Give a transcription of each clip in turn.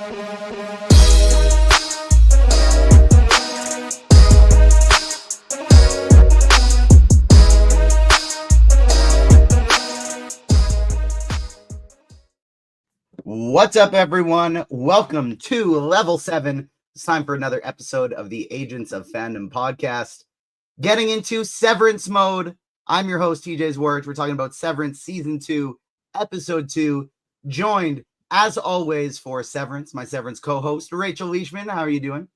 What's up, everyone? Welcome to Level 7. It's time for another episode of the Agents of Fandom podcast. Getting into Severance mode. I'm your host, TJ Zwarych. We're talking about Severance Season 2, Episode 2. Joined, as always, for Severance, my Severance co-host, Rachel Leishman. How are you doing?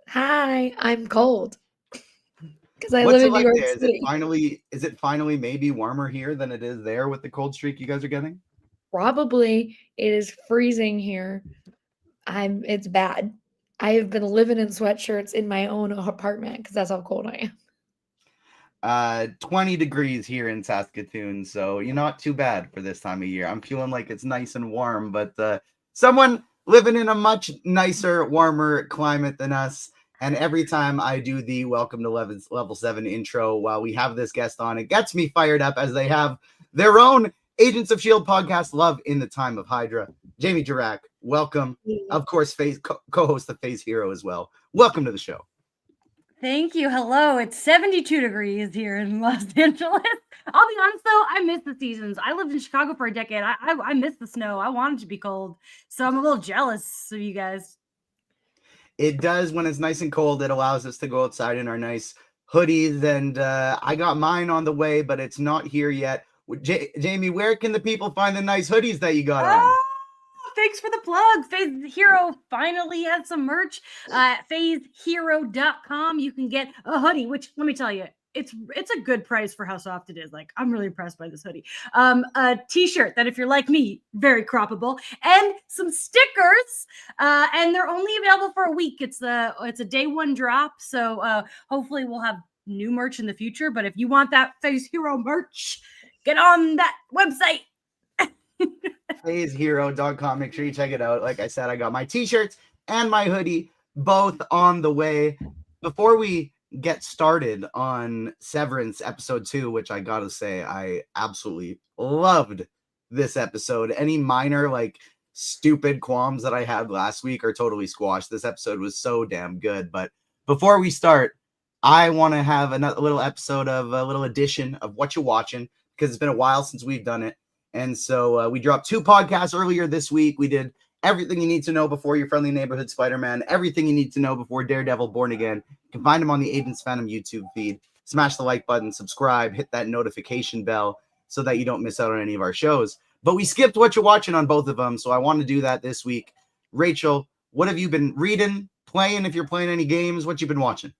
Hi, I'm cold. Because I What's live it in like New York there? City. Is it finally maybe warmer here than it is there with the cold streak you guys are getting? Probably it is freezing here. It's bad. I have been living in sweatshirts in my own apartment because that's how cold I am. 20 degrees here in Saskatoon, so you're not too bad for this time of year. I'm feeling like it's nice and warm, but someone living in a much nicer, warmer climate than us. And every time I do the Welcome to Level 7 intro while we have this guest on, it gets me fired up as they have their own Agents of S.H.I.E.L.D. podcast, Love in the Time of Hydra. Jamie Jirak, welcome. Of course, co-host of Phase Hero as well. Welcome to the show. Thank you. Hello. It's 72 degrees here in Los Angeles. I'll be honest, though, I miss the seasons. I lived in Chicago for a decade. I miss the snow. I want it to be cold. So I'm a little jealous of you guys. It does when it's nice and cold. It allows us to go outside in our nice hoodies. And I got mine on the way, but it's not here yet. Jamie, where can the people find the nice hoodies that you got on? Thanks for the plug. Phase Hero finally has some merch at phasehero.com. You can get a hoodie, which let me tell you, it's a good price for how soft it is. Like, I'm really impressed by this hoodie. A t-shirt that if you're like me, very croppable, and some stickers. And they're only available for a week. It's a day one drop. So hopefully we'll have new merch in the future. But if you want that Phase Hero merch, get on that website. phasehero.com. Make sure you check it out. Like I said, I got my t-shirts and my hoodie both on the way. Before we get started on Severance episode 2, which I gotta say I absolutely loved this episode. Any minor like stupid qualms that I had last week are totally squashed. This episode was so damn good. But before we start, I want to have a little episode of a little edition of Whatcha Watchin, because it's been a while since we've done it. And so we dropped 2 podcasts earlier this week. We did Everything You Need to Know Before Your Friendly Neighborhood Spider-Man, Everything You Need to Know Before Daredevil Born Again. You can find them on the Agents Fandom YouTube feed. Smash the like button, subscribe, hit that notification bell so that you don't miss out on any of our shows. But we skipped Whatcha Watchin on both of them, so I want to do that this week. Rachel, what have you been reading, playing, if you're playing any games? What you been watching?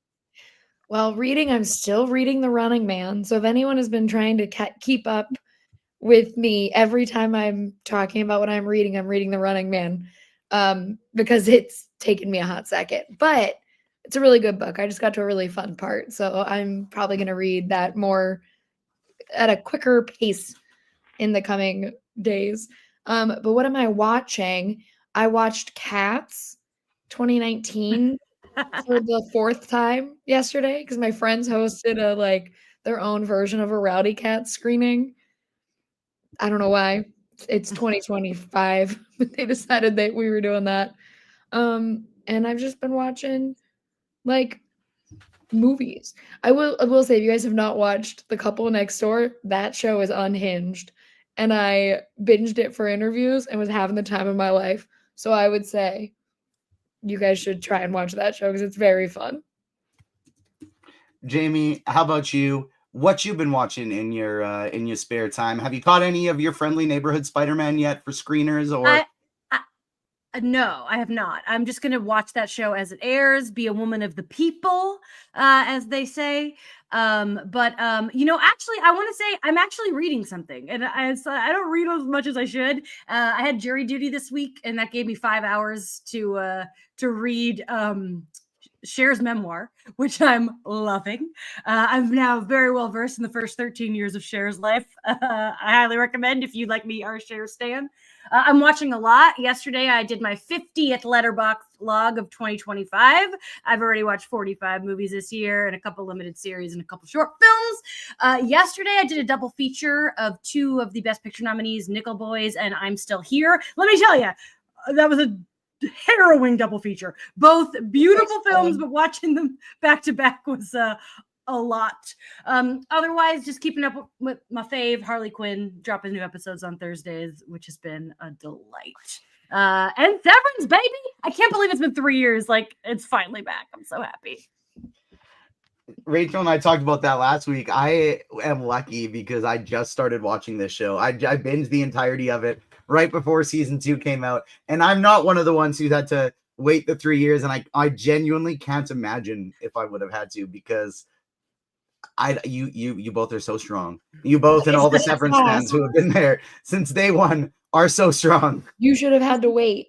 Well, reading, I'm still reading The Running Man. So if anyone has been trying to keep up with me, every time I'm talking about what I'm reading The Running Man, because it's taken me a hot second. But it's a really good book. I just got to a really fun part. So I'm probably going to read that more at a quicker pace in the coming days. But what am I watching? I watched Cats 2019 for the 4th time yesterday because my friends hosted their own version of a Rowdy Cat screening. I don't know why. It's 2025, but they decided that we were doing that. And I've just been watching like movies. I will say, if you guys have not watched The Couple Next Door, that show is unhinged. And I binged it for interviews and was having the time of my life. So I would say you guys should try and watch that show because it's very fun. Jamie, how about you? What you've been watching in your spare time? Have you caught any of your Friendly Neighborhood Spider-Man yet for screeners? Or no, I have not. I'm just going to watch that show as it airs, be a woman of the people, as they say. But actually, I want to say I'm actually reading something, and I don't read as much as I should. I had jury duty this week, and that gave me 5 hours to read Cher's memoir, which I'm loving. I'm now very well versed in the first 13 years of Cher's life. I highly recommend if you, like me, are a Cher stan. I'm watching a lot. Yesterday, I did my 50th Letterboxd log of 2025. I've already watched 45 movies this year and a couple limited series and a couple short films. Yesterday, I did a double feature of 2 of the Best Picture nominees, Nickel Boys and I'm Still Here. Let me tell you, that was a harrowing double feature. Both beautiful films, but watching them back to back was a lot. Otherwise, just keeping up with my fave, Harley Quinn, dropping new episodes on Thursdays, which has been a delight. And Severance, baby! I can't believe it's been 3 years. Like, it's finally back. I'm so happy. Rachel and I talked about that last week. I am lucky because I just started watching this show. I binged the entirety of it right before season 2 came out. And I'm not one of the ones who's had to wait the 3 years. And I genuinely can't imagine if I would have had to, because you both are so strong. You both and all the Severance fans who have been there since day one are so strong. You should have had to wait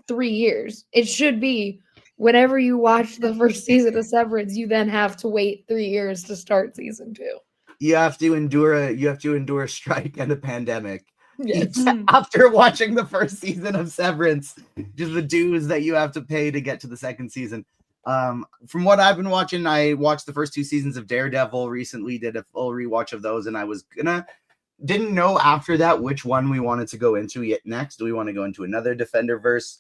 3 years. It should be whenever you watch the first season of Severance, you then have to wait 3 years to start season 2. You have to endure a strike and a pandemic. Yes. After watching the first season of Severance, just the dues that you have to pay to get to the second season. From what I've been watching, I watched the first 2 seasons of Daredevil recently, did a full rewatch of those, and I was didn't know after that which one we wanted to go into yet next. Do we want to go into another Defenderverse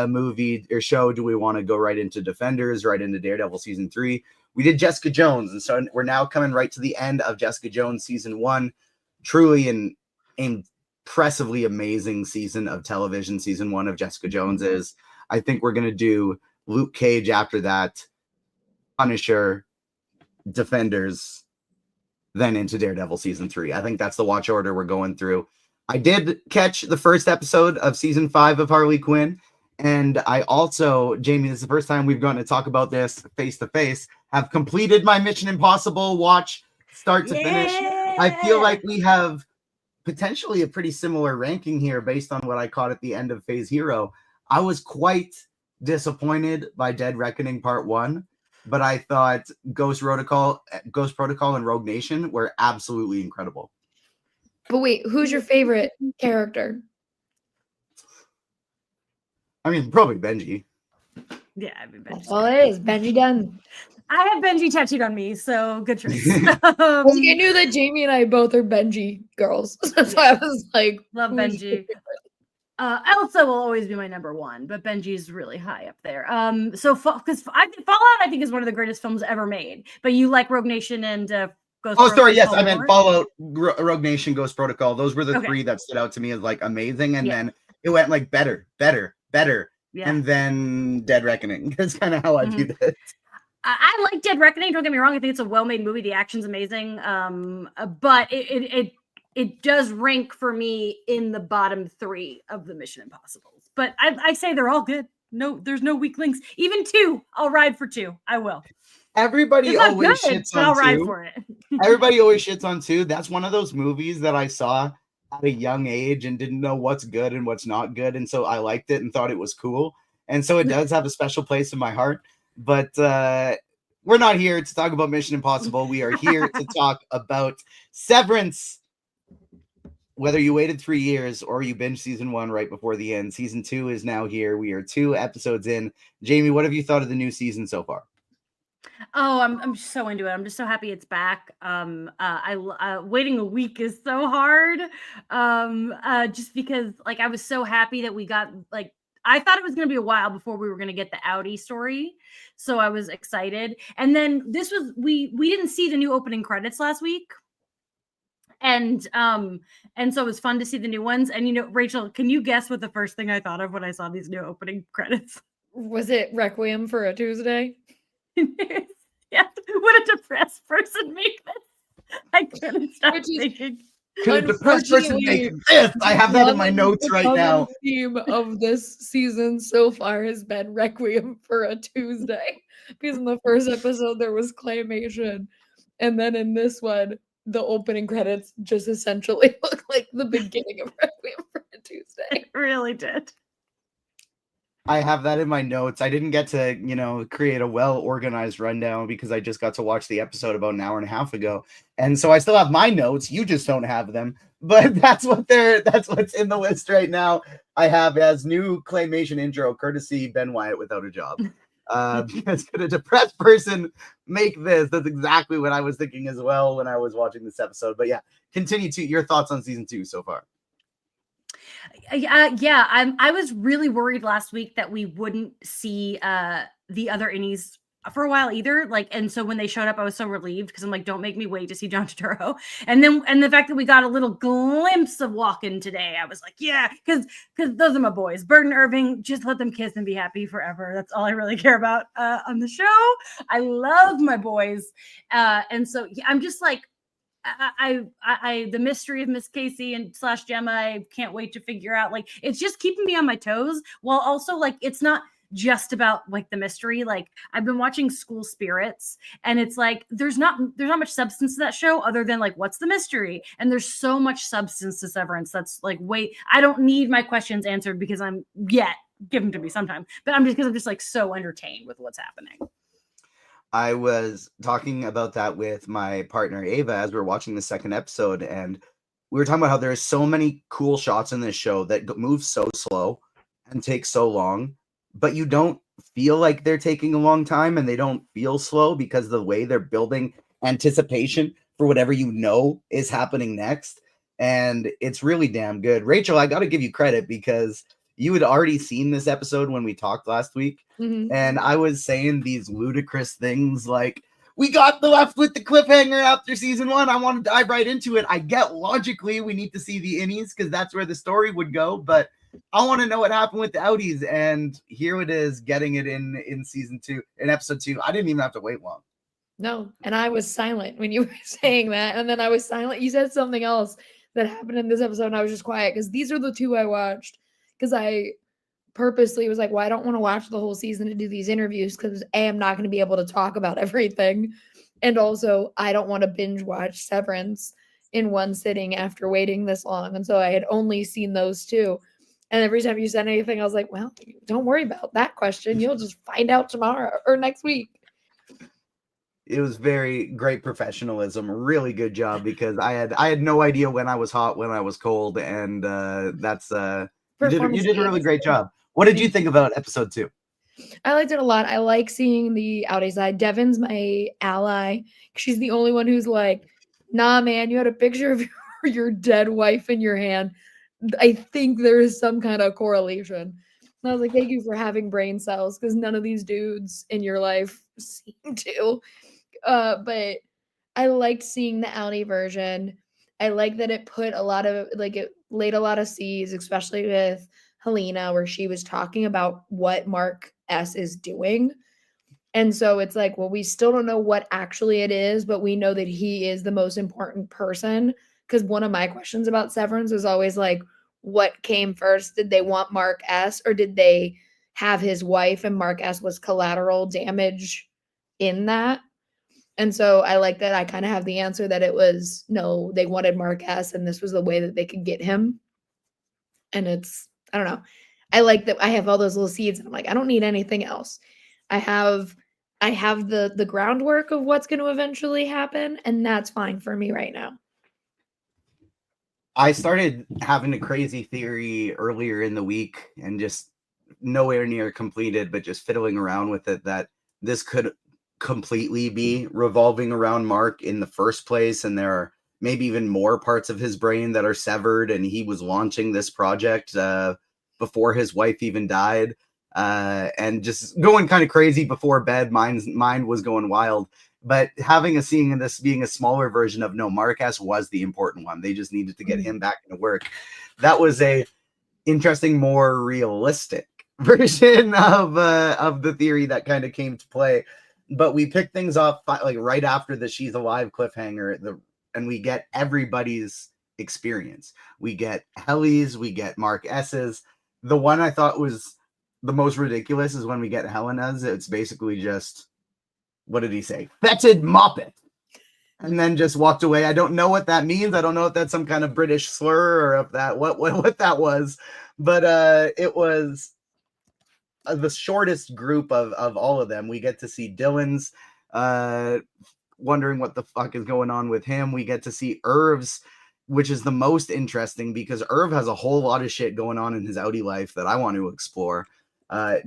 movie or show? Do we want to go right into Defenders, right into Daredevil season 3? We did Jessica Jones, and so we're now coming right to the end of Jessica Jones season 1. Truly an impressively amazing season of television. Season 1 of Jessica Jones is. I think we're gonna do Luke Cage after that, Punisher, Defenders, then into Daredevil season 3. I think that's the watch order we're going through. I did catch the first episode of season 5 of Harley Quinn. And I also, Jamie, this is the first time we've gotten to talk about this face to face, have completed my Mission Impossible watch start to finish. I feel like we have potentially a pretty similar ranking here based on what I caught at the end of Phase Hero. I was quite disappointed by Dead Reckoning Part 1, but I thought Ghost Protocol and Rogue Nation were absolutely incredible. But wait, who's your favorite character? I mean, probably Benji. Yeah, I mean, Benji. Well, it is Benji Dunn. I have Benji tattooed on me, so good choice. I knew that Jamie and I both are Benji girls. That's why I was like, love Benji. Elsa will always be my number 1, but Benji's really high up there. So because Fallout, I think, is one of the greatest films ever made. But you like Rogue Nation and Ghost Protocol? Sorry, yes, I meant Fallout, Rogue Nation, Ghost Protocol. Those were the 3 that stood out to me as like amazing, and then it went like better, and then Dead Reckoning. That's kind of how I viewed it. I like Dead Reckoning. Don't get me wrong. I think it's a well-made movie. The action's amazing. But it does rank for me in the bottom 3 of the Mission Impossibles. But I say they're all good. No, there's no weak links. Even 2, I'll ride for 2. I will. Everybody always shits on I'll 2. ride for it. Everybody always shits on 2. That's one of those movies that I saw at a young age and didn't know what's good and what's not good. And so I liked it and thought it was cool. And so it does have a special place in my heart. But we're not here to talk about Mission Impossible. We are here to talk about Severance. Whether you waited 3 years or you binged season 1 right before the end, season 2 is now here. We are 2 episodes in. Jamie, what have you thought of the new season so far? Oh, I'm so into it. I'm just so happy it's back. Waiting a week is so hard. Just because like I was so happy that we got like I thought it was going to be a while before we were going to get the Audi story. So I was excited. And then this was we didn't see the new opening credits last week. And so it was fun to see the new ones. And Rachel, can you guess what the first thing I thought of when I saw these new opening credits? Was it Requiem for a Tuesday? Yeah, would a depressed person make this? I couldn't stop thinking. Could a depressed person make this? I have that in my notes right now. The theme of this season so far has been Requiem for a Tuesday. Because in the first episode there was claymation. And then in this one, the opening credits just essentially look like the beginning of Requiem for a Tuesday. It really did. I have that in my notes. I didn't get to, create a well-organized rundown because I just got to watch the episode about an hour and a half ago. And so I still have my notes. You just don't have them. But that's what's in the list right now. I have as new claymation intro, courtesy Ben Wyatt without a job. Because could a depressed person make this? That's exactly what I was thinking as well when I was watching this episode. But yeah, continue to your thoughts on season 2 so far. Yeah. I was really worried last week that we wouldn't see the other innies for a while either. Like, and so when they showed up, I was so relieved because I'm like, don't make me wait to see John Turturro. And the fact that we got a little glimpse of Walken today, I was like, yeah, because those are my boys. Bert and Irving, just let them kiss and be happy forever. That's all I really care about on the show. I love my boys, and so yeah, I'm just like. The mystery of Miss Casey and / Gemma, I can't wait to figure out. Like, it's just keeping me on my toes while also like it's not just about like the mystery. Like, I've been watching School Spirits, and it's like there's not much substance to that show other than like what's the mystery, and there's so much substance to Severance that's like, wait, I don't need my questions answered because I'm yet give them to me sometime, but I'm just like so entertained with what's happening. I was talking about that with my partner Ava as we were watching the second episode, and we were talking about how there's so many cool shots in this show that move so slow and take so long, but you don't feel like they're taking a long time, and they don't feel slow because of the way they're building anticipation for whatever you know is happening next. And it's really damn good. Rachel, I got to give you credit because you had already seen this episode when we talked last week. Mhm. And I was saying these ludicrous things like, we got left with the cliffhanger after season 1. I want to dive right into it. I get logically we need to see the innies because that's where the story would go, but I want to know what happened with the outies. And here it is, getting it in season 2, in episode 2. I didn't even have to wait long. No, and I was silent when you were saying that, and then I was silent. You said something else that happened in this episode, and I was just quiet because these are the 2 I watched because I purposely was like, well, I don't want to watch the whole season to do these interviews because I'm not going to be able to talk about everything. And also, I don't want to binge watch Severance in one sitting after waiting this long. And so I had only seen those 2. And every time you said anything, I was like, well, don't worry about that question. You'll just find out tomorrow or next week. It was very great professionalism, really good job, because I had no idea when I was hot, when I was cold, and that's you did a really great job. What did you think about episode 2? I liked it a lot. I like seeing the outie side. Devin's my ally. She's the only one who's like, nah, man, you had a picture of your dead wife in your hand. I think there is some kind of correlation. And I was like, thank you for having brain cells because none of these dudes in your life seem to. But I liked seeing the outie version. I like that it put a lot of it laid a lot of seeds, especially with Helena, where she was talking about what Mark S is doing. And so it's like, well, we still don't know what actually it is, but we know that he is the most important person. Because one of my questions about Severance was always like, what came first? Did they want Mark S or did they have his wife and Mark S was collateral damage in that? And so I like that I kind of have the answer that it was no, they wanted Mark S and this was the way that they could get him. And it's, I don't know. I like that I have all those little seeds. And I'm like, I don't need anything else. I have the groundwork of what's going to eventually happen, and that's fine for me right now. I started having a crazy theory earlier in the week and just nowhere near completed, but just fiddling around with it, that this could completely be revolving around Mark in the first place, and there are maybe even more parts of his brain that are severed, and he was launching this project before his wife even died, and just going kind of crazy before bed. Mind was going wild. But seeing this being a smaller version of no, Mark S was the important one. They just needed to get him back into work. That was a interesting, more realistic version of the theory that kind of came to play. But we picked things up like right after the she's alive cliffhanger, and we get everybody's experience. We get Helly's, we get Mark S's. The one I thought was the most ridiculous is when we get Helena's. It's basically just, what did he say? Fetid moppet. And then just walked away. I don't know what that means. I don't know if that's some kind of British slur or if that what that was. But it was the shortest group of all of them. We get to see Dylan's wondering what the fuck is going on with him. We get to see Irv's, which is the most interesting because Irv has a whole lot of shit going on in his outie life that I want to explore.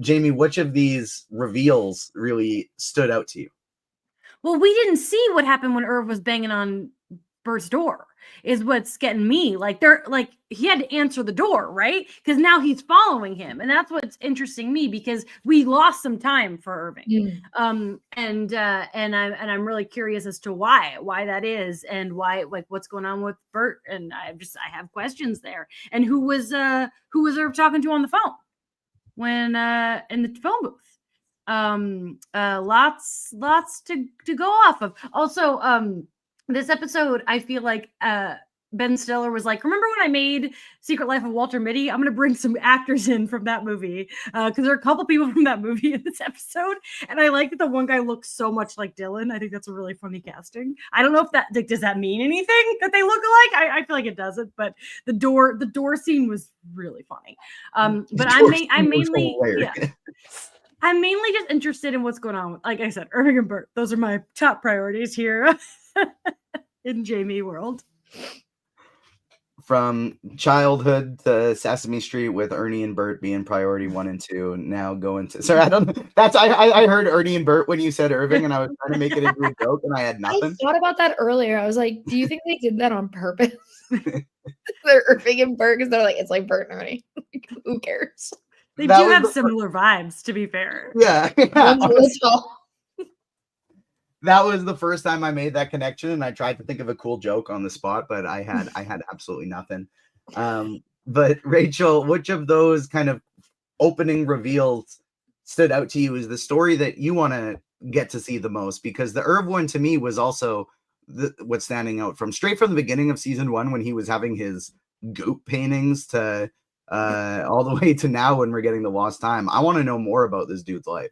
Jamie, which of these reveals really stood out to you? Well, we didn't see what happened when Irv was banging on Bert's door is what's getting me. Like they're like he had to answer the door, right? Because now he's following him, and that's what's interesting me because we lost some time for Irving. And I'm really curious as to why that is, and why, like, what's going on with Bert. And I have questions there. And who was Irv talking to on the phone when in the phone booth? Lots to go off of. Also, this episode, I feel like Ben Stiller was like, remember when I made Secret Life of Walter Mitty? I'm going to bring some actors in from that movie because there are a couple people from that movie in this episode. And I like that the one guy looks so much like Dylan. I think that's a really funny casting. I don't know if that, does that mean anything that they look alike? I feel like it doesn't, but the door scene was really funny. But I'm mainly just interested in what's going on. Like I said, Irving and Bert, those are my top priorities here in Jamie world. From childhood to Sesame Street with Ernie and Bert being priority 1 and 2, now going to... Sorry, I don't... That's... I heard Ernie and Bert when you said Irving, and I was trying to make it into a joke, and I had nothing. I thought about that earlier. I was like, do you think they did that on purpose? They're Irving and Bert because they're like, it's like Bert and Ernie. Who cares? They do have similar vibes, to be fair. Yeah. That was the first time I made that connection, and I tried to think of a cool joke on the spot, but I had absolutely nothing. But Rachel, which of those kind of opening reveals stood out to you as the story that you want to get to see the most? Because the Irv one to me was also what's standing out from straight from the beginning of season 1 when he was having his goop paintings to all the way to now when we're getting the Lost Time. I want to know more about this dude's life.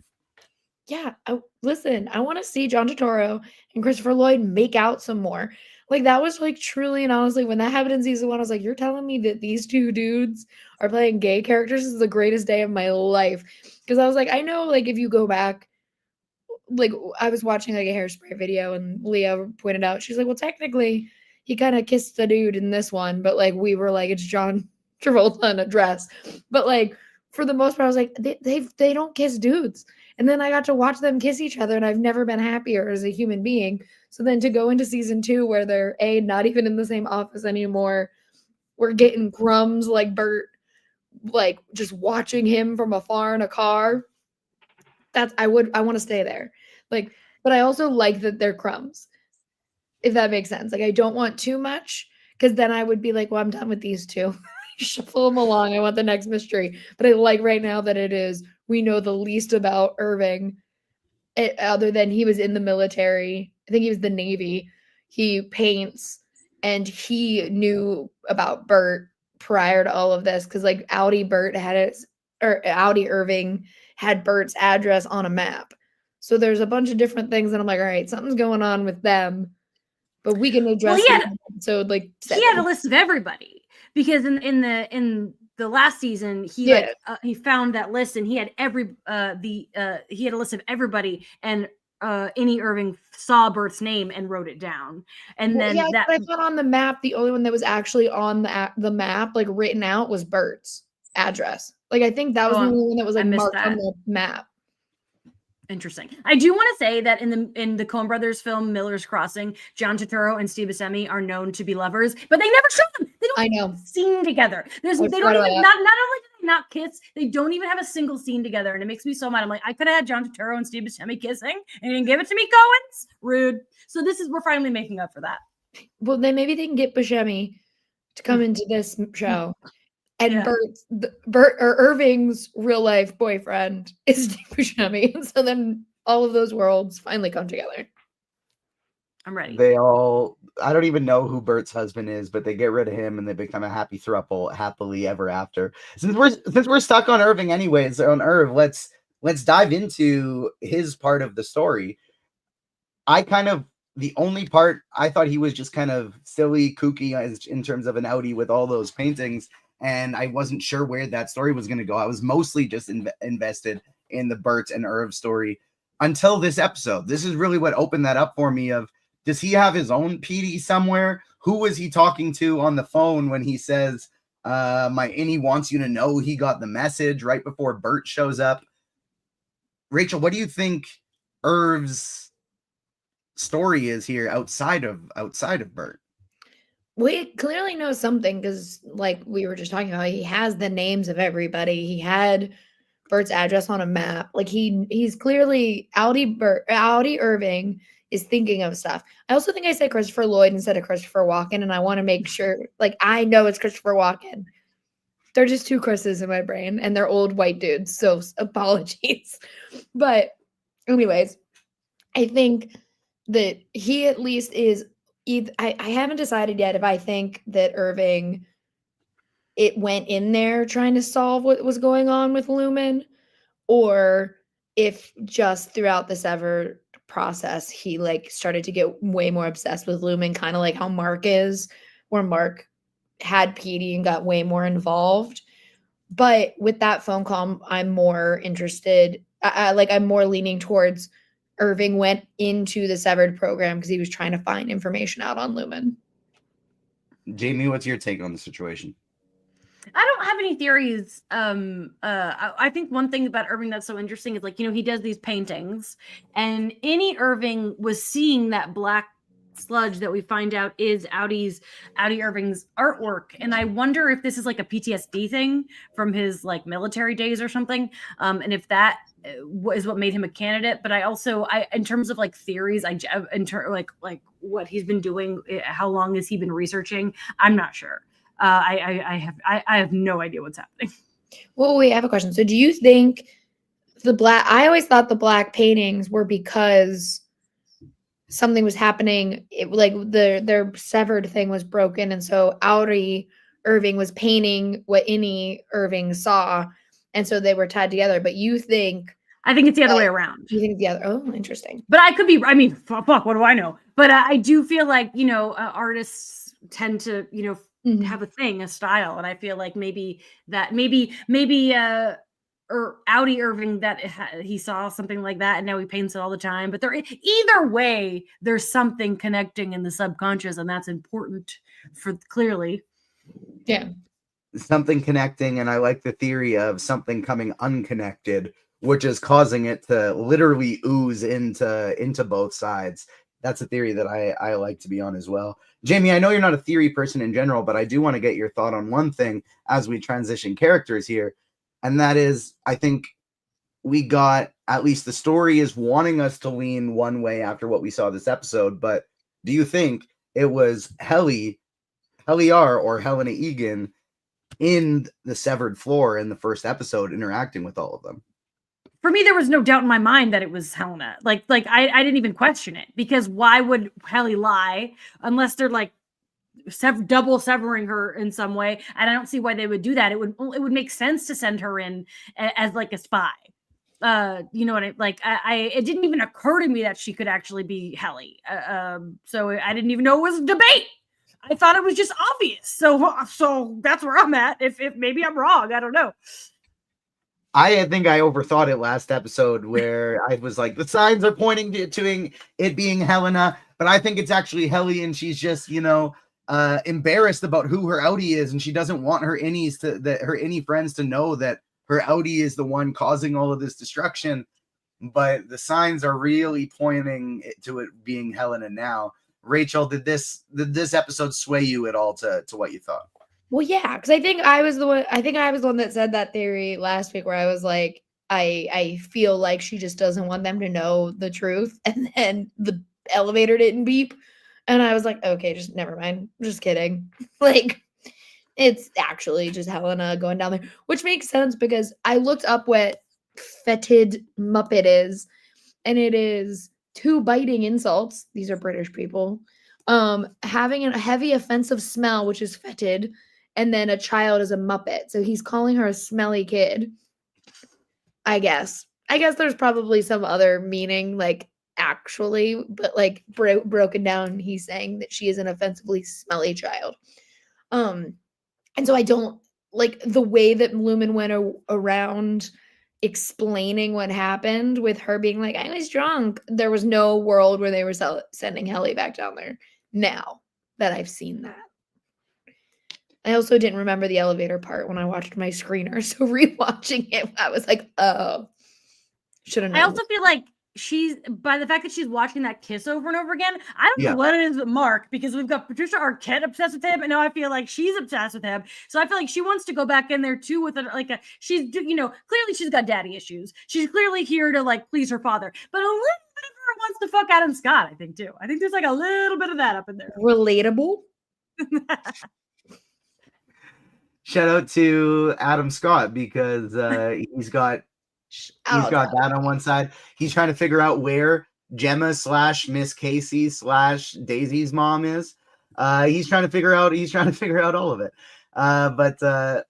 Yeah, listen, I want to see John Turturro and Christopher Lloyd make out some more. Like, that was like truly and honestly, when that happened in season 1, I was like, you're telling me that these two dudes are playing gay characters? This is the greatest day of my life. Because I was like, I know, like, if you go back, like, I was watching like a Hairspray video, and Leah pointed out, she's like, well, technically, he kind of kissed the dude in this one, but like, we were like, it's John Travolta in a dress. But like, for the most part, I was like, they don't kiss dudes. And then I got to watch them kiss each other, and I've never been happier as a human being. So then to go into season 2 where they're not even in the same office anymore, we're getting crumbs like Bert, like just watching him from afar in a car. I want to stay there. Like, but I also like that they're crumbs, if that makes sense. Like, I don't want too much, because then I would be like, well, I'm done with these two. Shuffle them along. I want the next mystery. But I like right now that it is, we know the least about Irving, other than he was in the military. I think he was the Navy. He paints, and he knew about Bert prior to all of this, because like Audi Irving had Bert's address on a map. So there's a bunch of different things, and I'm like, all right, something's going on with them, but we can address it. So like, he had a list of everybody, because in the last season, he found that list, and he had he had a list of everybody, and Annie Irving saw Bert's name and wrote it down. And then but I thought on the map, the only one that was actually on the map, like written out, was Bert's address. Like, I think that was the only one that was like marked on the map. Interesting. I do want to say that in the Coen Brothers film Miller's Crossing, John Turturro and Steve Buscemi are known to be lovers, but they never show them. They don't have a scene together. They don't even, not only do they not kiss, they don't even have a single scene together, and it makes me so mad. I'm like, I could have had John Turturro and Steve Buscemi kissing, and you didn't give it to me, Coens. Rude. So we're finally making up for that. Well, then maybe they can get Buscemi to come into this show. And Bert or Irving's real life boyfriend is Steve Buscemi. And so then all of those worlds finally come together. I'm ready. I don't even know who Bert's husband is, but they get rid of him and they become a happy throuple, happily ever after. Since we're stuck on Irving anyways, on Irv, let's dive into his part of the story. The only part I thought he was just kind of silly, kooky in terms of an outie with all those paintings. And I wasn't sure where that story was going to go. I was mostly just invested in the Bert and Irv story until this episode. This is really what opened that up for me of, does he have his own PD somewhere? Who was he talking to on the phone when he says, my Innie wants you to know he got the message right before Bert shows up? Rachel, what do you think Irv's story is here outside of Bert? We clearly know something because, like we were just talking about, he has the names of everybody. He had Bert's address on a map. Like he's clearly Audi Irving is thinking of stuff. I also think I said Christopher Lloyd instead of Christopher Walken, and I want to make sure, like, I know it's Christopher Walken. They're just two Chris's in my brain, and they're old white dudes. So apologies, but anyways, I think that he at least is. I haven't decided yet if I think that Irving it went in there trying to solve what was going on with Lumen, or if just throughout the severed process he like started to get way more obsessed with Lumen, kind of like how Mark is, where Mark had Petey and got way more involved. But with that phone call, I'm more interested. I'm more leaning towards Irving went into the severed program because he was trying to find information out on Lumen. Jamie, what's your take on the situation? I don't have any theories. I think one thing about Irving that's so interesting is, like, you know, he does these paintings, and Annie Irving was seeing that black sludge that we find out is Audi Irving's artwork. And I wonder if this is like a PTSD thing from his like military days or something. And if that is what made him a candidate. But I also, in terms of like theories, like what he's been doing, how long has he been researching? I'm not sure. I have no idea what's happening. Well, we have a question. So do you think I always thought the black paintings were because something was happening, like their severed thing was broken, and so Audi Irving was painting what Annie Irving saw, and so they were tied together. But you think? I think it's the other way around. You think the other? Oh, interesting. But I could be. I mean, fuck. What do I know? But I do feel like, you know, artists tend to, you know, have a style, and I feel like maybe or Audi Irving, that he saw something like that and now he paints it all the time. But either way, there's something connecting in the subconscious, and that's important for clearly. Yeah. Something connecting, and I like the theory of something coming unconnected, which is causing it to literally ooze into both sides. That's a theory that I like to be on as well. Jamie, I know you're not a theory person in general, but I do want to get your thought on one thing as we transition characters here. And that is, I think we got, at least the story is wanting us to lean one way after what we saw this episode. But do you think it was Helly R, or Helena Eagen in the severed floor in the first episode interacting with all of them? For me, there was no doubt in my mind that it was Helena. Like I didn't even question it, because why would Helly lie unless they're like double severing her in some way? And I don't see why they would do that. It would make sense to send her in as like a spy. You know what it didn't even occur to me that she could actually be Helly. So I didn't even know it was a debate. I thought it was just obvious. So that's where I'm at. If maybe I'm wrong, I don't know. I think I overthought it last episode, where I was like, the signs are pointing to it being Helena, but I think it's actually Helly, and she's just, you know, embarrassed about who her Audi is, and she doesn't want her any friends to know that her Audi is the one causing all of this destruction. But the signs are really pointing to it being Helena now. Rachel, did this episode sway you at all to what you thought? Well, yeah, because I think I was the one that said that theory last week, where I was like, I feel like she just doesn't want them to know the truth, and then the elevator didn't beep, and I was like, okay, just never mind, just kidding. Like, it's actually just Helena going down there, which makes sense because I looked up what fetid Muppet is, and it is two biting insults. These are British people. Having a heavy offensive smell, which is fetid, and then a child is a Muppet. So he's calling her a smelly kid. I guess there's probably some other meaning, like, actually, but like broken down, he's saying that she is an offensively smelly child. And so I don't like the way that Lumen went around explaining what happened with her being like, I was drunk. There was no world where they were sending Helly back down there. Now that I've seen that. I also didn't remember the elevator part when I watched my screener. So rewatching it, I was like, oh, should have known. I also feel like she's by the fact that she's watching that kiss over and over again. I don't Yeah. know what it is with Mark, because we've got Patricia Arquette obsessed with him, and now I feel like she's obsessed with him. So I feel like she wants to go back in there too with she's clearly she's got daddy issues. She's clearly here to like please her father, but a little bit of her wants to fuck Adam Scott. I think too. I think there's like a little bit of that up in there. Relatable. Shout out to Adam Scott because he's got that on one side. He's trying to figure out where Gemma / Miss Casey / Daisy's mom is. He's trying to figure out all of it. But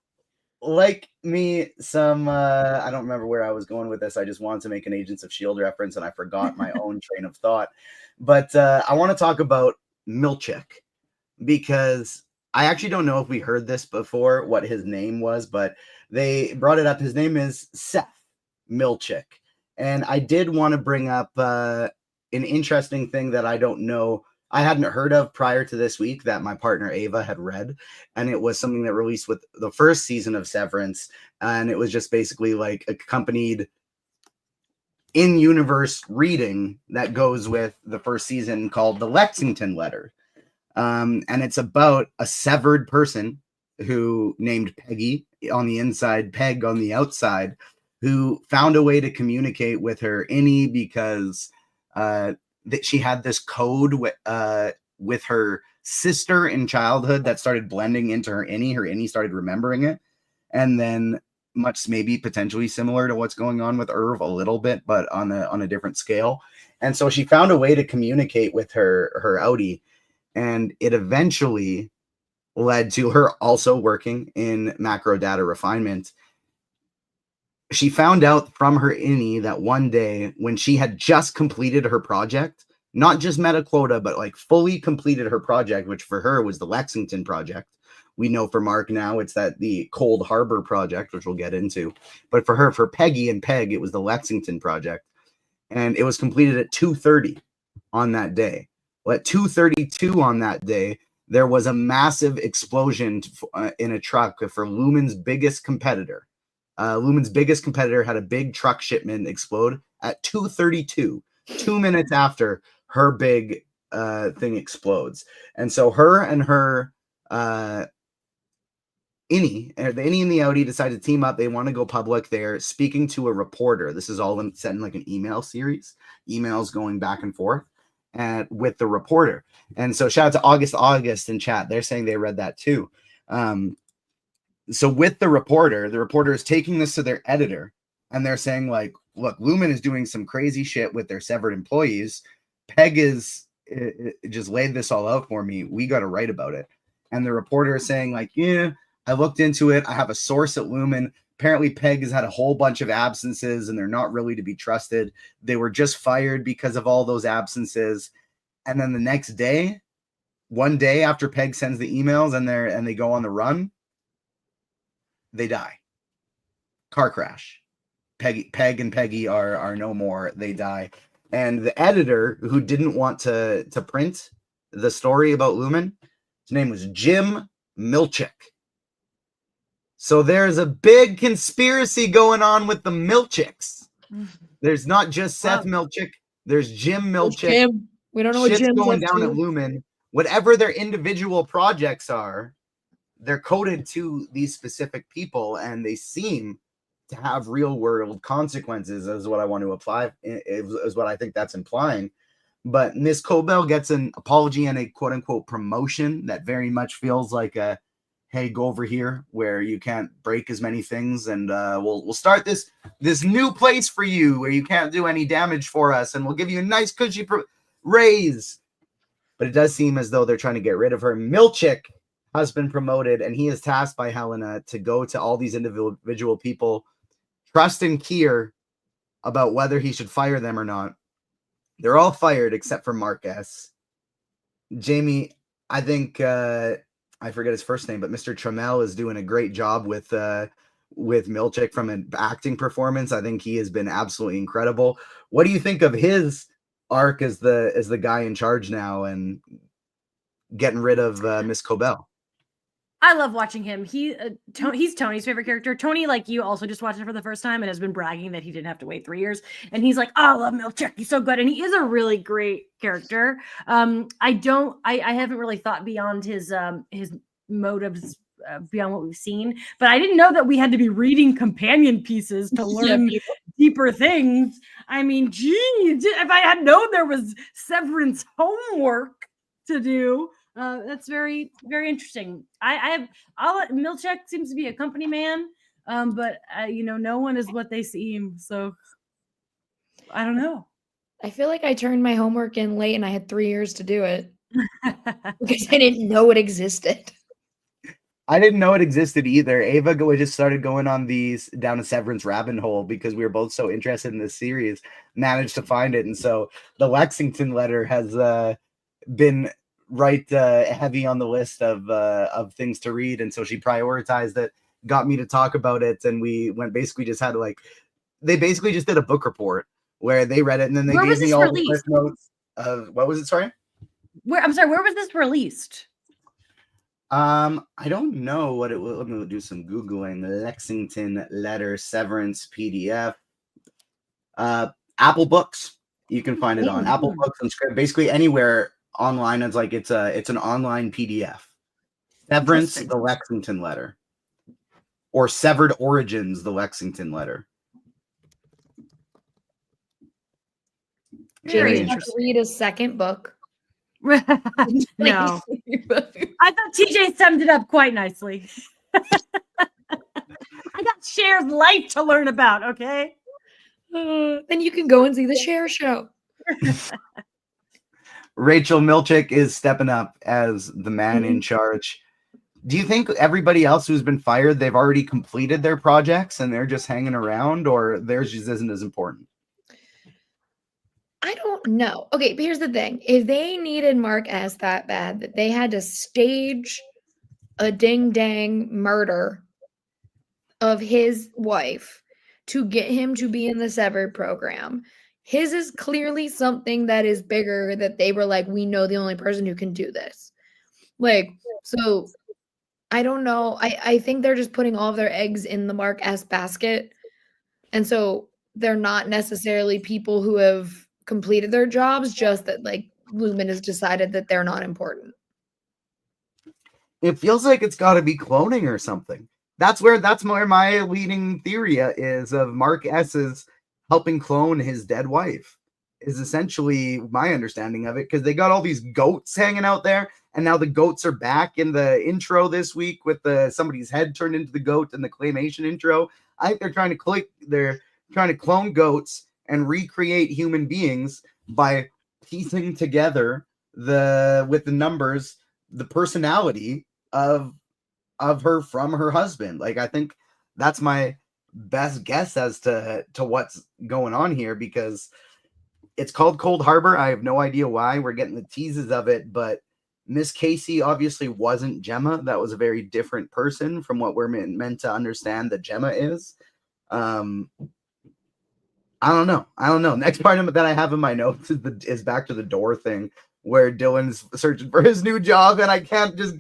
like me, I don't remember where I was going with this. I just wanted to make an Agents of S.H.I.E.L.D. reference and I forgot my own train of thought. But I want to talk about Milchick because I actually don't know if we heard this before, what his name was, but they brought it up. His name is Seth Milchick. And I did want to bring up an interesting thing that I hadn't heard of prior to this week that my partner Ava had read. And it was something that released with the first season of Severance. And it was just basically like accompanied in-universe reading that goes with the first season called The Lexington Letter. And it's about a severed person who named Peggy on the inside, Peg on the outside, who found a way to communicate with her innie because that she had this code with her sister in childhood that started blending into her innie. Her innie started remembering it. And then maybe potentially similar to what's going on with Irv a little bit, but on a different scale. And so she found a way to communicate with her outie. And it eventually led to her also working in macro data refinement. She found out from her innie that one day when she had just completed her project, not just met a quota, but like fully completed her project, which for her was the Lexington project. We know for Mark now it's the Cold Harbor project, which we'll get into. But for her, for Peggy and Peg, it was the Lexington project. And it was completed at 2:30 on that day. Well, at 2:32 on that day, there was a massive explosion in a truck for Lumen's biggest competitor. Lumen's biggest competitor had a big truck shipment explode at 2:32, 2 minutes after her big thing explodes. And so her and her innie, the innie and the outie decided to team up. They want to go public. They're speaking to a reporter. This is all set in like an email series, emails going back and forth. And with the reporter. And so shout out to August in chat. They're saying they read that too. So with the reporter is taking this to their editor and they're saying like, look, Lumen is doing some crazy shit with their severed employees. Peg it just laid this all out for me. We got to write about it. And the reporter is saying like, yeah, I looked into it. I have a source at Lumen. Apparently Peg has had a whole bunch of absences and they're not really to be trusted. They were just fired because of all those absences. And then the next day, one day after Peg sends the emails and they go on the run, they die. Car crash. Peg and Peggy are no more. They die. And the editor who didn't want to print the story about Lumen, his name was Jim Milchick. So there's a big conspiracy going on with the Milchicks. There's not just Seth Milchick. There's Jim Milchick. Jim. We don't know what Jim's going up down to. at Lumen. Whatever their individual projects are, they're coded to these specific people, and they seem to have real world consequences. Is what I want to apply. Is what I think that's implying. But Miss Cobell gets an apology and a quote unquote promotion that very much feels like a, hey, go over here where you can't break as many things, and we'll start this new place for you where you can't do any damage for us, and we'll give you a nice cushy raise. But it does seem as though they're trying to get rid of her. Milchick has been promoted, and he is tasked by Helena to go to all these individual people, trusting Kier about whether he should fire them or not. They're all fired except for Mark S. Jamie, I think... I forget his first name, but Mr. Trammell is doing a great job with Milchick from an acting performance. I think he has been absolutely incredible. What do you think of his arc as the guy in charge now and getting rid of Miss Cobell? I love watching him. He's Tony's favorite character. Tony, like you, also just watched it for the first time and has been bragging that he didn't have to wait 3 years. And he's like, "Oh, I love Milchek. He's so good." And he is a really great character. I haven't really thought beyond his motives beyond what we've seen, but I didn't know that we had to be reading companion pieces to learn deeper things. I mean, geez, if I had known there was Severance homework to do. That's very, very interesting. Milchek seems to be a company man, but no one is what they seem. So I don't know. I feel like I turned my homework in late and I had 3 years to do it because I didn't know it existed. I didn't know it existed either. Ava just started going on these down a Severance rabbit hole because we were both so interested in this series, managed to find it. And so the Lexington letter has been right heavy on the list of things to read, and so she prioritized it, got me to talk about it, and we went basically just had they basically just did a book report where they read it and then they gave me all the cliff notes of what was it, sorry? Where was this released? I don't know what it will. Let me do some Googling. The Lexington letter Severance PDF. Apple Books. You can find it on Apple Books and Script. Basically anywhere online. It's like it's an online PDF. Severance, the Lexington letter, or Severed Origins, the Lexington letter. Jamie's about to read a second book. No, I thought TJ summed it up quite nicely. I got Cher's life to learn about. Okay, then you can go and see the Cher show. Rachel Milchek is stepping up as the man in charge. Do you think everybody else who's been fired, they've already completed their projects and they're just hanging around, or theirs just isn't as important? I don't know. Okay, but here's the thing. If they needed Mark S that bad that they had to stage a ding-dang murder of his wife to get him to be in the Severed program, his is clearly something that is bigger, that they were like, we know the only person who can do this. Like, so I don't know. I think they're just putting all of their eggs in the Mark S basket. And so they're not necessarily people who have completed their jobs, just that like Lumen has decided that they're not important. It feels like it's got to be cloning or something. That's where my leading theory is of Mark S's helping clone his dead wife, is essentially my understanding of it, because they got all these goats hanging out there, and now the goats are back in the intro this week with somebody's head turned into the goat in the claymation intro. I think they're trying to clone goats and recreate human beings by piecing together with the numbers, the personality of her from her husband. Like, I think that's my best guess as to what's going on here, because it's called Cold Harbor. I have no idea why. We're getting the teases of it, but Miss Casey obviously wasn't Gemma. That was a very different person from what we're meant to understand that Gemma is. I don't know. Next part of it that I have in my notes is back to the door thing, where Dylan's searching for his new job, and I can't just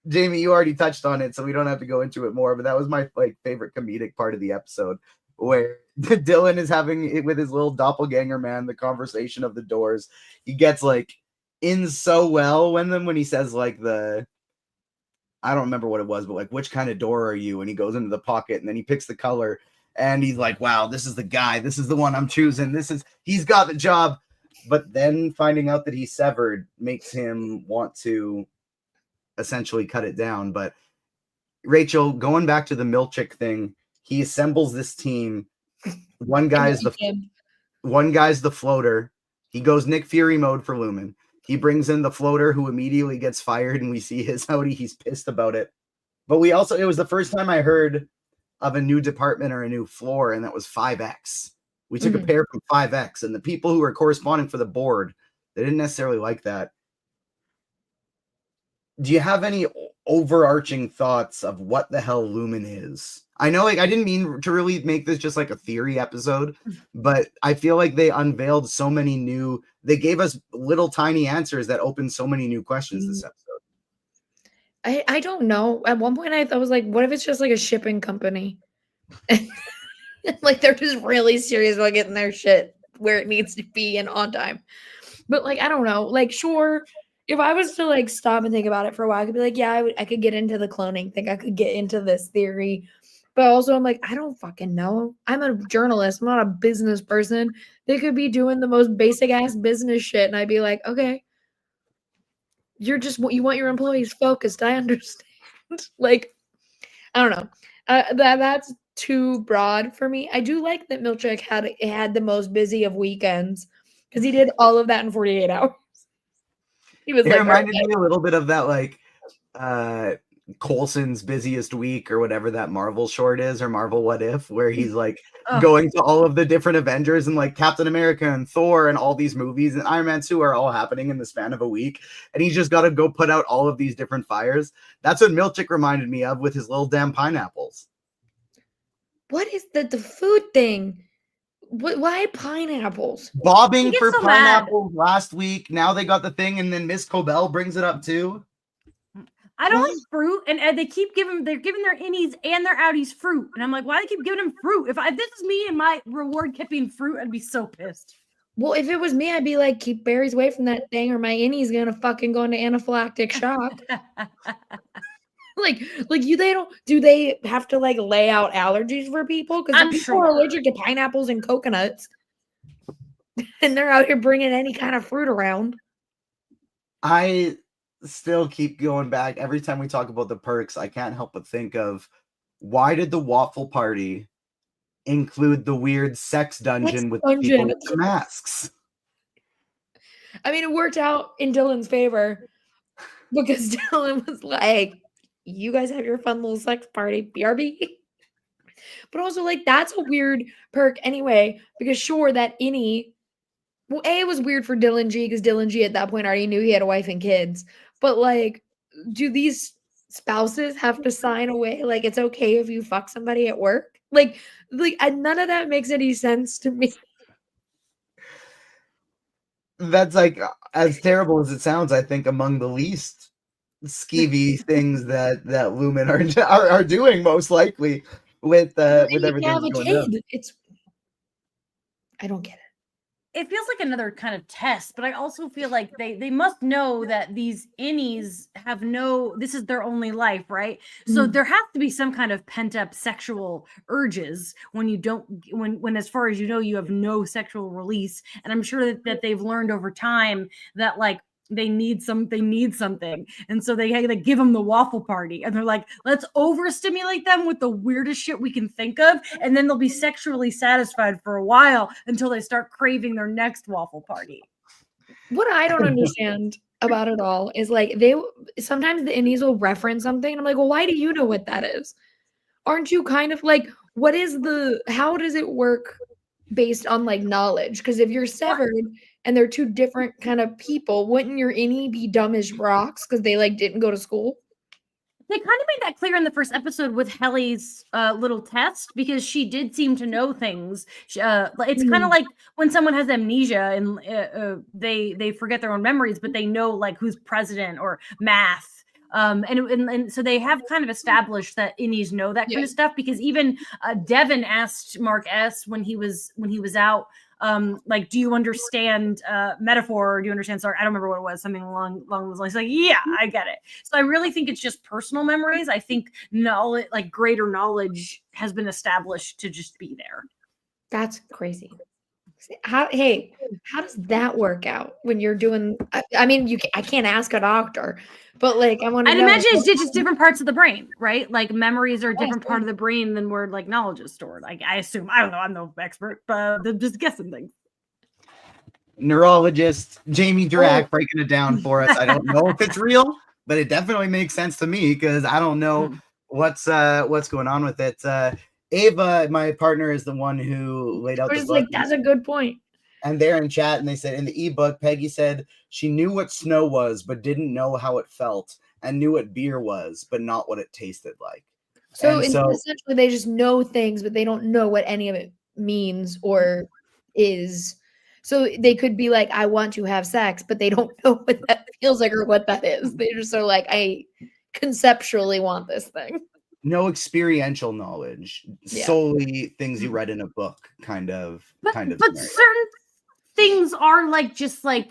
Jamie, you already touched on it, so we don't have to go into it more, but that was my favorite comedic part of the episode, where Dylan is having it with his little doppelganger man, the conversation of the doors. He gets in so well when he says I don't remember what it was, but which kind of door are you? And he goes into the pocket and then he picks the color. And he's like, wow, this is the guy. This is the one I'm choosing. He's got the job. But then finding out that he's severed makes him want to essentially cut it down. But Rachel, going back to the Milchek thing, he assembles this team. One guy's the floater. He goes Nick Fury mode for Lumen. He brings in the floater, who immediately gets fired, and we see his howdy. He's pissed about it. But it was the first time I heard of a new department or a new floor, and that was 5X. We took a pair from 5X, and the people who were corresponding for the board, they didn't necessarily like that. Do you have any overarching thoughts of what the hell Lumen is? I know, I didn't mean to really make this just a theory episode, but I feel like they unveiled so many they gave us little tiny answers that opened so many new questions this episode. I don't know. At one point I was like, what if it's just like a shipping company? Like they're just really serious about getting their shit where it needs to be and on time. But like, I don't know. Like, sure, if I was to like stop and think about it for a while, I could be like, yeah, I could get into the cloning thing. I could get into this theory. But also, I'm like, I don't fucking know. I'm a journalist. I'm not a business person. They could be doing the most basic ass business shit, and I'd be like, okay, you want your employees focused. I understand. Like, I don't know. That's too broad for me. I do like that Milchek had the most busy of weekends because he did all of that in 48 hours. He was It like, reminded me a little bit of that, like, Coulson's busiest week or whatever that Marvel short is, or Marvel What If, where he's like going to all of the different Avengers and like Captain America and Thor and all these movies and Iron Man 2 are all happening in the span of a week. And he's just got to go put out all of these different fires. That's what Milchik reminded me of with his little damn pineapples. what is the food thing? Why pineapples? Bobbing for so pineapples last week. Now they got the thing, and then Miss Cobell brings it up too. I don't like fruit, and they're giving their innies and their outies fruit, and I'm like, why do they keep giving them fruit? If this is me and my reward kept being fruit, I'd be so pissed. Well, if it was me, I'd be like, keep berries away from that thing, or my innie's gonna fucking go into anaphylactic shock. Do they have to like lay out allergies for people? Because I'm people sure. are allergic to pineapples and coconuts, and they're out here bringing any kind of fruit around. I still keep going back every time we talk about the perks. I can't help but think of, why did the waffle party include the weird sex dungeon with people with the masks? I mean, it worked out in Dylan's favor because Dylan was like, you guys have your fun little sex party, BRB. But also, like, that's a weird perk anyway, because sure, that innie, well, A, it was weird for Dylan G, because Dylan G at that point already knew he had a wife and kids. But, like, do these spouses have to sign away? Like, it's okay if you fuck somebody at work? Like none of that makes any sense to me. That's like, as terrible as it sounds, I think among the least skeevy things that Lumen are doing, most likely with everything have a going kid. on. I don't get it. It feels like another kind of test, but I also feel like they must know that these innies have this is their only life, right? So there has to be some kind of pent up sexual urges when you don't, when as far as you know, you have no sexual release. And I'm sure that they've learned over time that like they need something, and so they give them the waffle party, and they're like, let's overstimulate them with the weirdest shit we can think of, and then they'll be sexually satisfied for a while until they start craving their next waffle party. What I don't understand about it all is like sometimes the innies will reference something, and I'm like, well, why do you know what that is? Aren't you kind of like, how does it work based on like knowledge? Because if you're severed and they're two different kind of people, wouldn't your innie be dumb as rocks because they like didn't go to school? They kind of made that clear in the first episode with Helly's little test, because she did seem to know things. It's kind of like when someone has amnesia and they forget their own memories, but they know like who's president or math. And so they have kind of established that innies know that kind of stuff, because even Devin asked Mark S when he was out, like, do you understand metaphor, or do you understand, sorry, I don't remember what it was, something along those lines. Like, yeah, I get it. So I really think it's just personal memories. I think knowledge, like greater knowledge, has been established to just be there. That's crazy. How does that work out when you're doing? I mean, I can't ask a doctor, but like I want to. I'd imagine it's just different parts of the brain, right? Like memories are a different part of the brain than where like knowledge is stored. Like I assume. I don't know. I'm no expert, but I'm just guessing things. Neurologist Jamie Jirak breaking it down for us. I don't know if it's real, but it definitely makes sense to me because I don't know what's going on with it. Ava, my partner, is the one who laid out the book. Like, that's a good point. And they're in chat, and they said in the ebook, Peggy said she knew what snow was, but didn't know how it felt, and knew what beer was, but not what it tasted like. So essentially, they just know things, but they don't know what any of it means or is. So they could be like, I want to have sex, but they don't know what that feels like or what that is. They just are like, conceptually want this thing. No experiential knowledge, Yeah. solely things you read in a book, kind of But scenario. certain things are like just like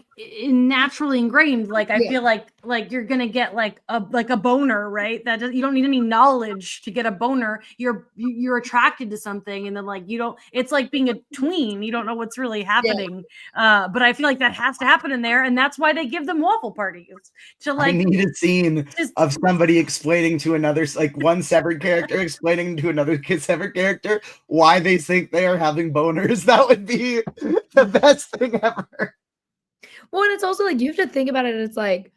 naturally ingrained. Like I feel like you're gonna get like a boner, right? You don't need any knowledge to get a boner. You're attracted to something, and then like you don't. It's like being a tween. You don't know what's really happening. But I feel like that has to happen in there, and that's why they give them waffle parties to like. I need a scene of somebody explaining to another, like one severed character explaining to another severed character why they think they are having boners. That would be the best thing ever. Well, and it's also like you have to think about it. It's like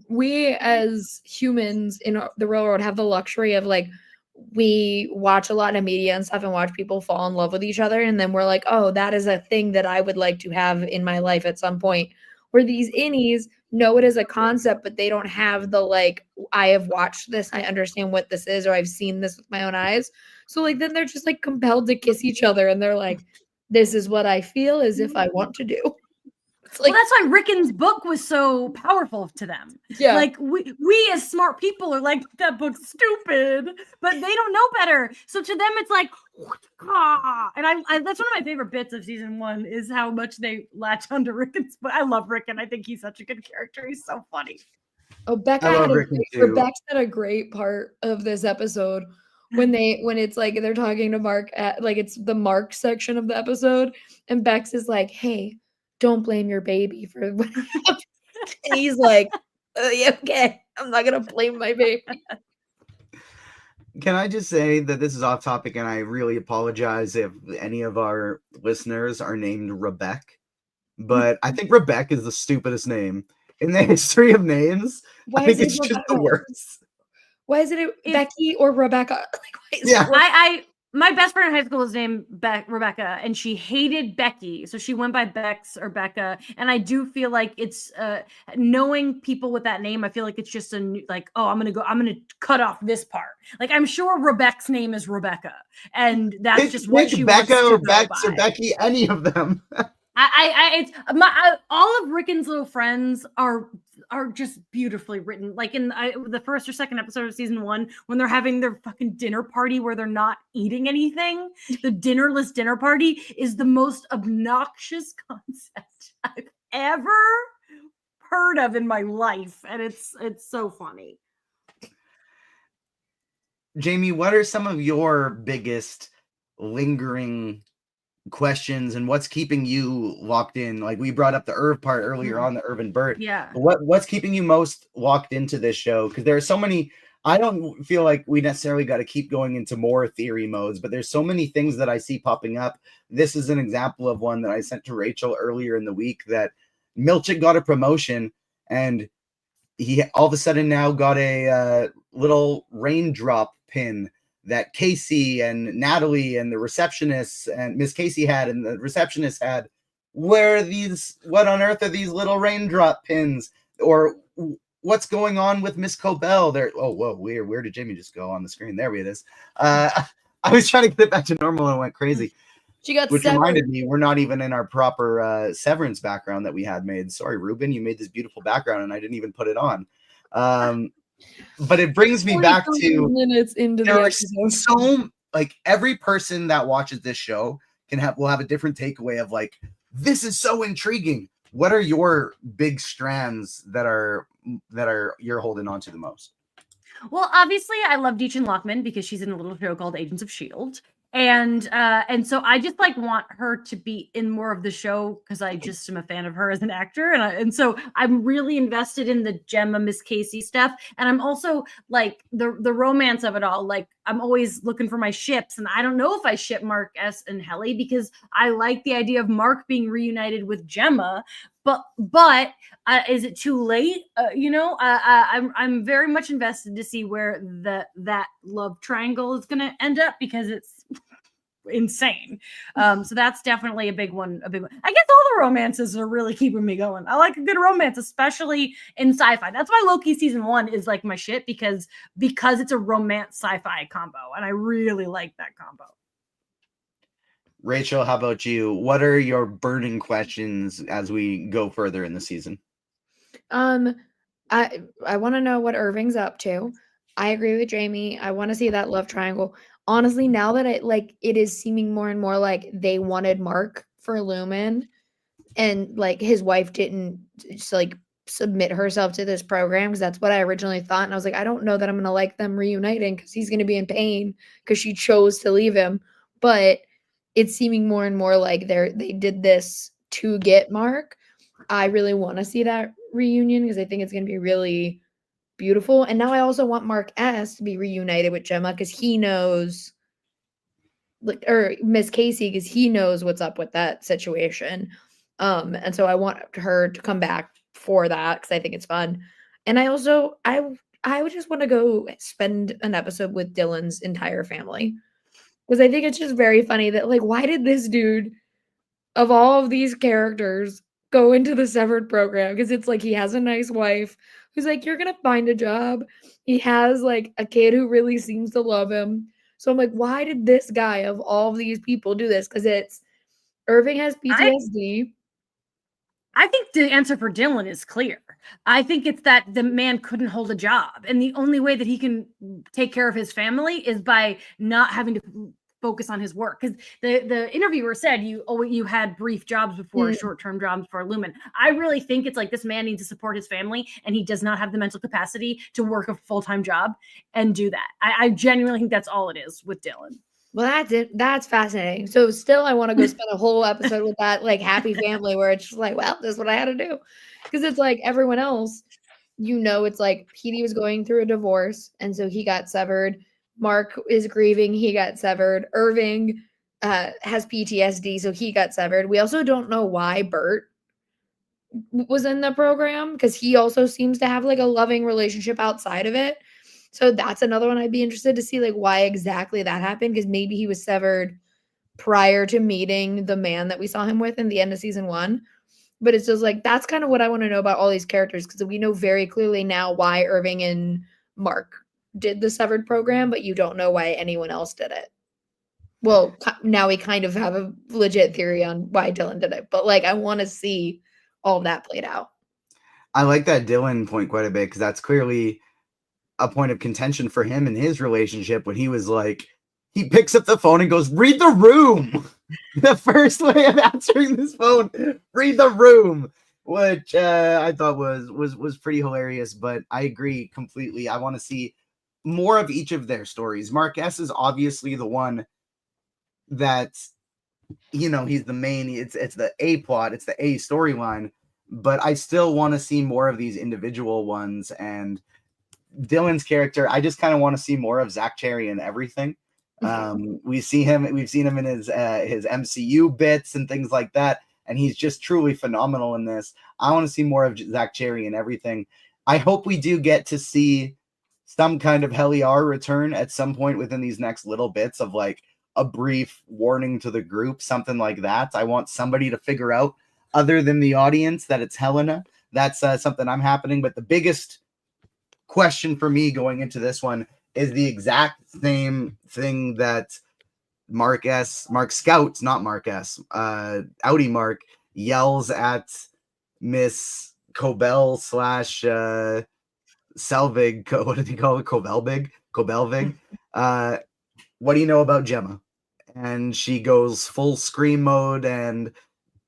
we as humans in the real world have the luxury of like we watch a lot of media and stuff and watch people fall in love with each other, and then we're like, oh, that is a thing that I would like to have in my life at some point. Where these innies know it as a concept, but they don't have the like, I have watched this, I understand what this is, or I've seen this with my own eyes. So like then they're just like compelled to kiss each other, and they're like, this is what I feel as if I want to do. Like, well, that's why Rickon's book was so powerful to them. Yeah. Like we as smart people are like, that book's stupid, but they don't know better. So to them, it's like, and I that's one of my favorite bits of season 1 is how much they latch onto Rickon's book. I love Rickon. I think he's such a good character. He's so funny. Oh, Rebecca had a great part of this episode when it's like they're talking to Mark at like it's the Mark section of the episode, and Bex is like, hey, don't blame your baby for what happened. And he's like, yeah, okay, I'm not gonna blame my baby. Can I just say that this is off topic, and I really apologize if any of our listeners are named Rebecca, but I think Rebecca is the stupidest name in the history of names. I think it's just the worst. Why is it Becky or Rebecca? Like, my best friend in high school was named Rebecca, and she hated Becky, so she went by Bex or Becca. And I do feel like it's knowing people with that name. I feel like it's just like, oh, I'm gonna cut off this part. Like I'm sure Rebecca's name is Rebecca, and that's just what she Becca wants or to Bex go or by. Becky, any of them. All of Rickon's little friends are just beautifully written. Like in the first or second episode of season 1, when they're having their fucking dinner party where they're not eating anything, the dinnerless dinner party is the most obnoxious concept I've ever heard of in my life, and it's so funny. Jamie, what are some of your biggest lingering questions, and what's keeping you locked in? Like we brought up the Irv part earlier on, the Irv and Bert. Yeah. What's keeping you most locked into this show? Because there are so many. I don't feel like we necessarily got to keep going into more theory modes, but there's so many things that I see popping up. This is an example of one that I sent to Rachel earlier in the week, that Milchick got a promotion, and he all of a sudden now got a little raindrop pin that Casey and Natalie and the receptionists and Miss Casey had, and the receptionist had. Where are these? What on earth are these little raindrop pins? Or what's going on with Miss Cobell? There. Oh, whoa, weird. Where did Jimmy just go on the screen? There it is. I was trying to get it back to normal and it went crazy. Which reminded me, we're not even in our proper Severance background that we had made. Sorry, Ruben, you made this beautiful background and I didn't even put it on. But it brings me back to minutes into the episode. So like every person that watches this show will have a different takeaway of like, this is so intriguing. What are your big strands that are you're holding on to the most? Well, obviously I love Deachin Lockman because she's in a little show called Agents of S.H.I.E.L.D. And so I just like want her to be in more of the show because I just am a fan of her as an actor, and so I'm really invested in the Gemma Miss Casey stuff, and I'm also like the romance of it all. Like I'm always looking for my ships, and I don't know if I ship Mark S and Helly because I like the idea of Mark being reunited with Gemma. But is it too late? I'm very much invested to see where that love triangle is going to end up because it's insane. So that's definitely a big one. I guess all the romances are really keeping me going. I like a good romance, especially in sci-fi. That's why Loki season 1 is like my shit because it's a romance sci-fi combo, and I really like that combo. Rachel, how about you? What are your burning questions as we go further in the season? I I want to know what Irving's up to. I agree with Jamie. I want to see that love triangle. Honestly, now that it is seeming more and more like they wanted Mark for Lumen, and like his wife didn't just like submit herself to this program, because that's what I originally thought. And I was like, I don't know that I'm gonna like them reuniting because he's gonna be in pain because she chose to leave him. But it's seeming more and more like they did this to get Mark. I really want to see that reunion because I think it's gonna be really beautiful. And now I also want Mark S to be reunited with Gemma because he knows, like, or Miss Casey, because he knows what's up with that situation. And so I want her to come back for that because I think it's fun. And I would just want to go spend an episode with Dylan's entire family because I think it's just very funny that, like, why did this dude of all of these characters go into the Severed program? Because it's like he has a nice wife who's like, you're gonna find a job. He has like a kid who really seems to love him. So I'm like, why did this guy of all of these people do this? Because it's Irving has PTSD. I think the answer for Dylan is clear. I think it's that the man couldn't hold a job, and the only way that he can take care of his family is by not having to focus on his work. Because the interviewer said you had brief jobs before, short-term jobs for Lumen. I really think it's like this man needs to support his family, and he does not have the mental capacity to work a full-time job and do that. I genuinely think that's all it is with Dylan. Well, that's it. That's fascinating. So still, I want to go spend a whole episode with that like happy family where it's just like, well, this is what I had to do. Because it's like everyone else, it's like Petey was going through a divorce, and so he got severed. Mark is grieving, he got severed. Irving has PTSD, so he got severed. We also don't know why Bert was in the program because he also seems to have like a loving relationship outside of it. So that's another one I'd be interested to see, like, why exactly that happened, because maybe he was severed prior to meeting the man that we saw him with in the end of season 1. But it's just like, that's kind of what I want to know about all these characters, because we know very clearly now why Irving and Mark did the Severed program, but you don't know why anyone else did it. Well, now we kind of have a legit theory on why Dylan did it, but like, I want to see all of that played out. I like that Dylan point quite a bit, because that's clearly a point of contention for him in his relationship, when he was like, he picks up the phone and goes, read the room. The first way of answering this phone, read the room, which I thought was pretty hilarious. But I agree completely. I want to see more of each of their stories. Mark S is obviously the one that, he's the main, it's the A plot, it's the A storyline, but I still want to see more of these individual ones. And Dylan's character, I just kind of want to see more of Zach Cherry and everything. We've seen him in his MCU bits and things like that, and he's just truly phenomenal in this. I want to see more of Zach Cherry and everything. I hope we do get to see some kind of Helly return at some point within these next little bits of like a brief warning to the group, something like that. I want somebody to figure out, other than the audience, that it's Helena. That's something I'm happening. But the biggest question for me going into this one is the exact same thing that Mark Scout, not Mark S, Audi Mark yells at Miss Cobell / Selvig. What did he call it? Cobelvig. What do you know about Gemma? And she goes full scream mode and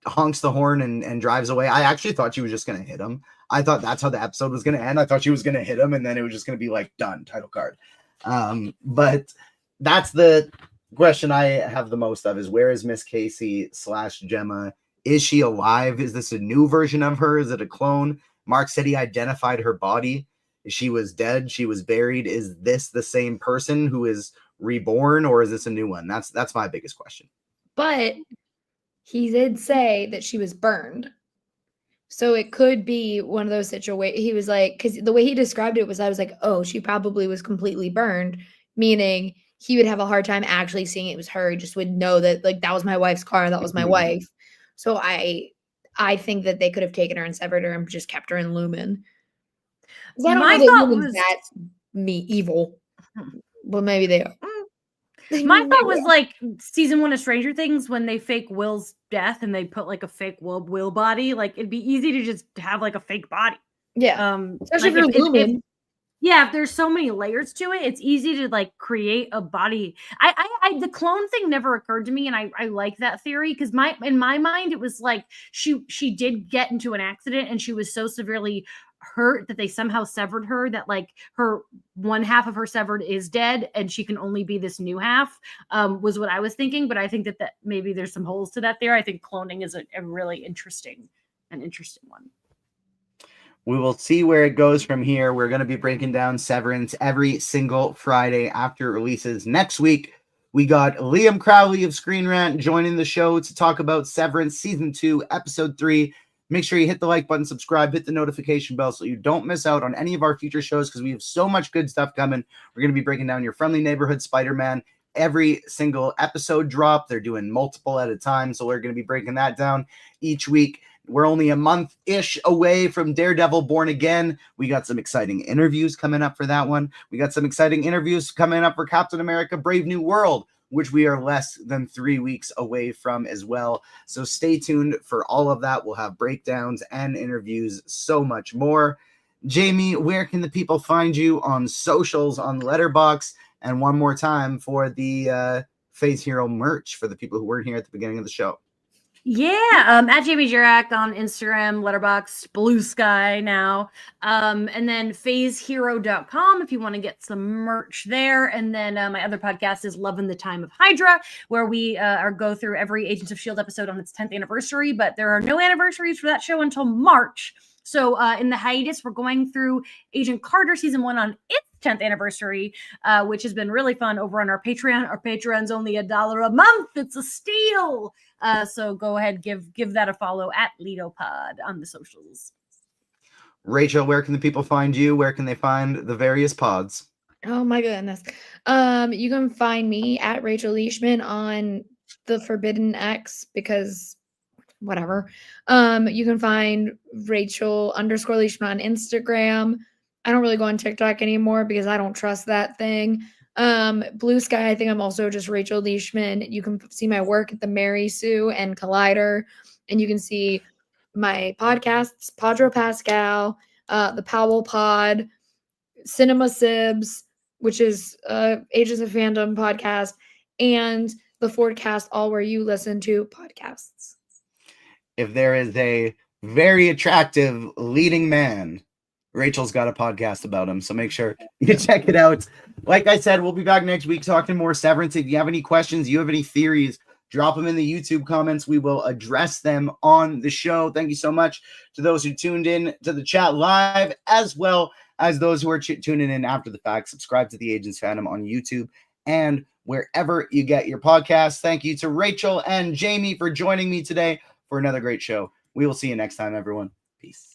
honks the horn and drives away. I actually thought she was just going to hit him. I thought that's how the episode was going to end. I thought she was going to hit him, and then it was just going to be like, done, title card. But that's the question I have the most of, is where is Miss Casey / Gemma? Is she alive? Is this a new version of her? Is it a clone? Mark said he identified her body. She was dead. She was buried. Is this the same person who is reborn, or is this a new one? That's my biggest question. But he did say that she was burned. So it could be one of those situations. He was like, because the way he described it was, I was like, oh, she probably was completely burned, meaning he would have a hard time actually seeing it was her. He just would know that, like, that was my wife's car. That was my wife. So I think that they could have taken her and severed her and just kept her in Lumen. I don't know that Lumen's that evil. Well, maybe they are. My thought was like season 1 of Stranger Things, when they fake Will's death and they put like a fake Will body. Like, it'd be easy to just have like a fake body. Yeah. Especially Like for Lumen. yeah, if there's so many layers to it, it's easy to like create a body. I the clone thing never occurred to me, and I like that theory because in my mind it was like she did get into an accident and she was so severely hurt that they somehow severed her, that like her one half of her severed is dead and she can only be this new half, was what I was thinking. But I think that maybe there's some holes to that there. I think cloning is a really interesting one. We will see where it goes from here. We're going to be breaking down Severance every single Friday after it releases. Next week, we got Liam Crowley of Screen Rant joining the show to talk about Severance Season 2, Episode 3. Make sure you hit the like button, subscribe, hit the notification bell so you don't miss out on any of our future shows because we have so much good stuff coming. We're going to be breaking down Your Friendly Neighborhood Spider-Man. Every single episode drop. They're doing multiple at a time, so we're going to be breaking that down each week. We're only a month-ish away from Daredevil Born Again. We got some exciting interviews coming up for that one. We got some exciting interviews coming up for Captain America Brave New World, which we are less than 3 weeks away from as well. So stay tuned for all of that. We'll have breakdowns and interviews, so much more. Jamie, where can the people find you on socials, on Letterboxd? And one more time for the Phase Hero merch for the people who weren't here at the beginning of the show. Yeah, at Jamie Jirak on Instagram, Letterboxd, Blue Sky now, and then phasehero.com if you want to get some merch there. And then my other podcast is Lovin' the Time of Hydra, where we go through every Agents of S.H.I.E.L.D. episode on its 10th anniversary, but there are no anniversaries for that show until March. So in the hiatus, we're going through Agent Carter Season 1 on its 10th anniversary, which has been really fun over on our Patreon. Our Patreon's only $1 a month. It's a steal. So go ahead, give that a follow at LitoPod on the socials. Rachel, where can the people find you? Where can they find the various pods? Oh my goodness. You can find me at Rachel Leishman on the Forbidden X because whatever. You can find Rachel_Leishman on Instagram. I don't really go on TikTok anymore because I don't trust that thing. Blue Sky, I think I'm also just Rachel Leishman. You can see my work at the Mary Sue and Collider, and you can see my podcasts, Padro Pascal, the Powell Pod, Cinema Sibs, which is Agents of Fandom podcast, and the Fordcast, all where you listen to podcasts. If there is a very attractive leading man, Rachel's got a podcast about him, so make sure you check it out. Like I said, we'll be back next week talking more Severance. If you have any questions, you have any theories, drop them in the YouTube comments. We will address them on the show. Thank you so much to those who tuned in to the chat live, as well as those who are tuning in after the fact. Subscribe to the Agents Fandom on YouTube and wherever you get your podcasts. Thank you to Rachel and Jamie for joining me today for another great show. We will see you next time, everyone. Peace.